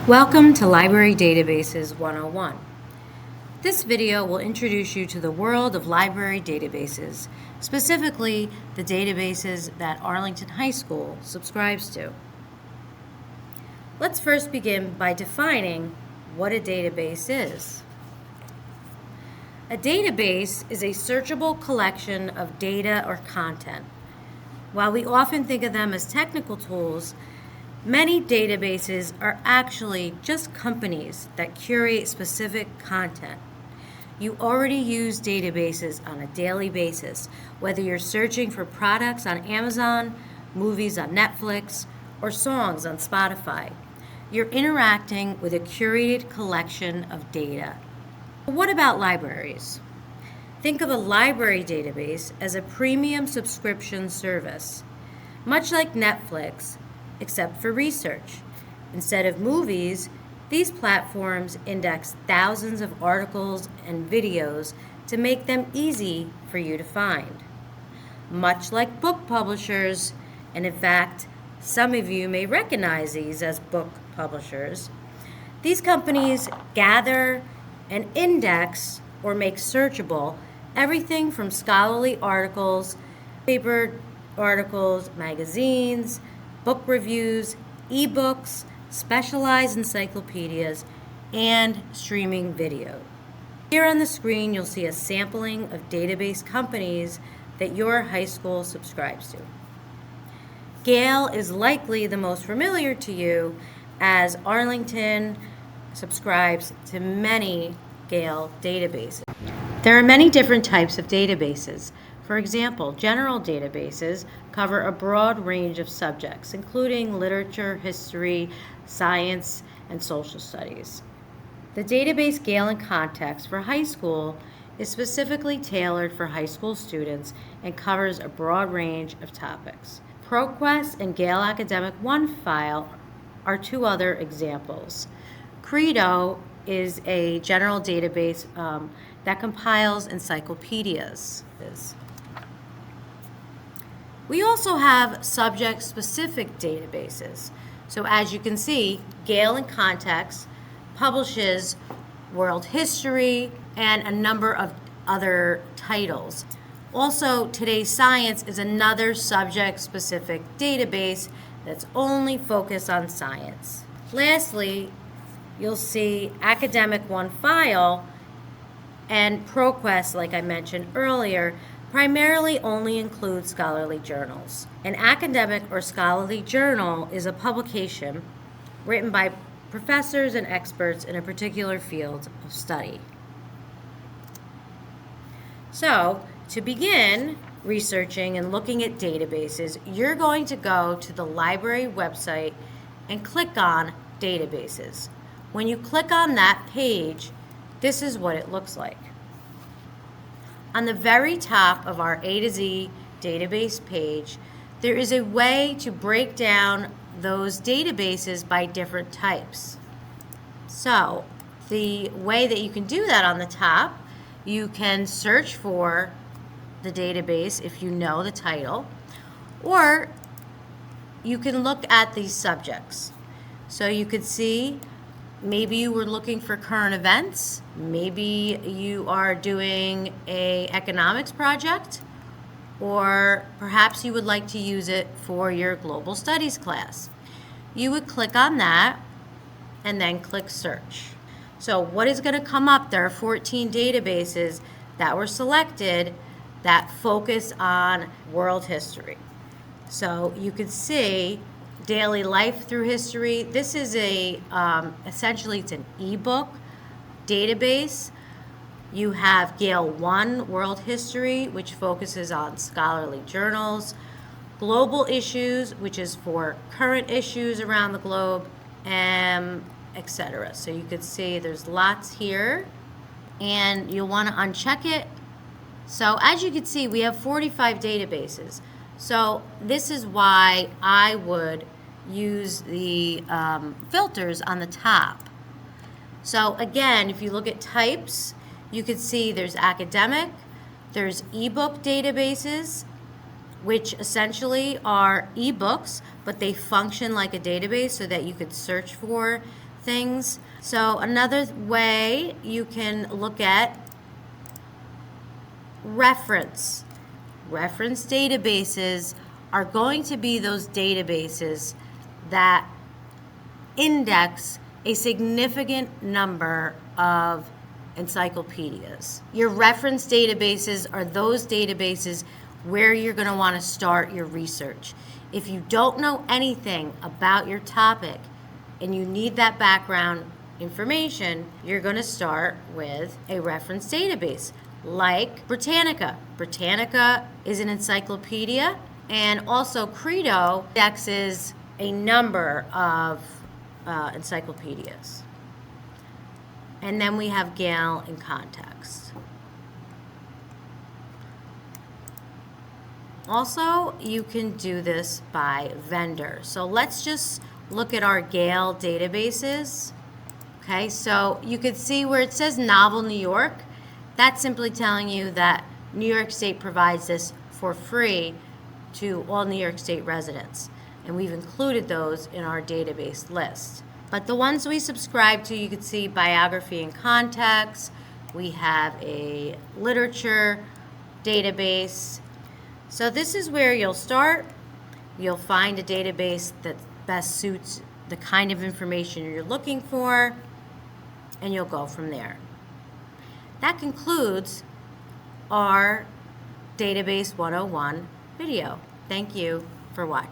Welcome to Library Databases 101. This video will introduce you to the world of library databases, specifically the databases that Arlington High School subscribes to. Let's first begin by defining what a database is. A database is a searchable collection of data or content. While we often think of them as technical tools, many databases are actually just companies that curate specific content. You already use databases on a daily basis, whether you're searching for products on Amazon, movies on Netflix, or songs on Spotify. You're interacting with a curated collection of data. But what about libraries? Think of a library database as a premium subscription service, much like Netflix, except for research. Instead of movies, these platforms index thousands of articles and videos to make them easy for you to find. Much like book publishers, and in fact, some of you may recognize these as book publishers, these companies gather and index or make searchable everything from scholarly articles, paper articles, magazines, book reviews, ebooks, specialized encyclopedias, and streaming video. Here on the screen, you'll see a sampling of database companies that your high school subscribes to. Gale is likely the most familiar to you, as Arlington subscribes to many Gale databases. There are many different types of databases. For example, general databases cover a broad range of subjects, including literature, history, science, and social studies. The database Gale in Context for high school is specifically tailored for high school students and covers a broad range of topics. ProQuest and Gale Academic OneFile are two other examples. Credo is a general database that compiles encyclopedias. We also have subject-specific databases. So as you can see, Gale in Context publishes world history and a number of other titles. Also, Today's Science is another subject-specific database that's only focused on science. Lastly, you'll see Academic OneFile and ProQuest, like I mentioned earlier, primarily only include scholarly journals. An academic or scholarly journal is a publication written by professors and experts in a particular field of study. So, to begin researching and looking at databases, you're going to go to the library website and click on Databases. When you click on that page, this is what it looks like. On the very top of our A to Z database page, there is a way to break down those databases by different types. So, the way that you can do that on the top, you can search for the database if you know the title, or you can look at these subjects. So you could see maybe you were looking for current events, maybe you are doing an economics project, or perhaps you would like to use it for your global studies class. You would click on that and then click search. So what is going to come up? There are 14 databases that were selected that focus on world history. So you could see Daily Life Through History. This is essentially it's an ebook database. You have Gale One World History, which focuses on scholarly journals, Global Issues, which is for current issues around the globe, and etc. So you could see there's lots here, and you'll want to uncheck it. So as you can see, we have 45 databases. So this is why I would use the filters on the top. So again, if you look at types, you can see there's academic, there's ebook databases, which essentially are ebooks, but they function like a database so that you could search for things. So another way you can look at reference. Reference databases are going to be those databases that index a significant number of encyclopedias. Your reference databases are those databases where you're going to want to start your research. If you don't know anything about your topic and you need that background information, you're going to start with a reference database like Britannica. Britannica is an encyclopedia, and also Credo indexes a number of encyclopedias. And then we have Gale and Context. Also, you can do this by vendor. So let's just look at our Gale databases. Okay, so you could see where it says Novel New York. That's simply telling you that New York State provides this for free to all New York State residents. And we've included those in our database list. But the ones we subscribe to, you can see Biography and Context. We have a literature database. So this is where you'll start. You'll find a database that best suits the kind of information you're looking for, and you'll go from there. That concludes our Database 101 video. Thank you for watching.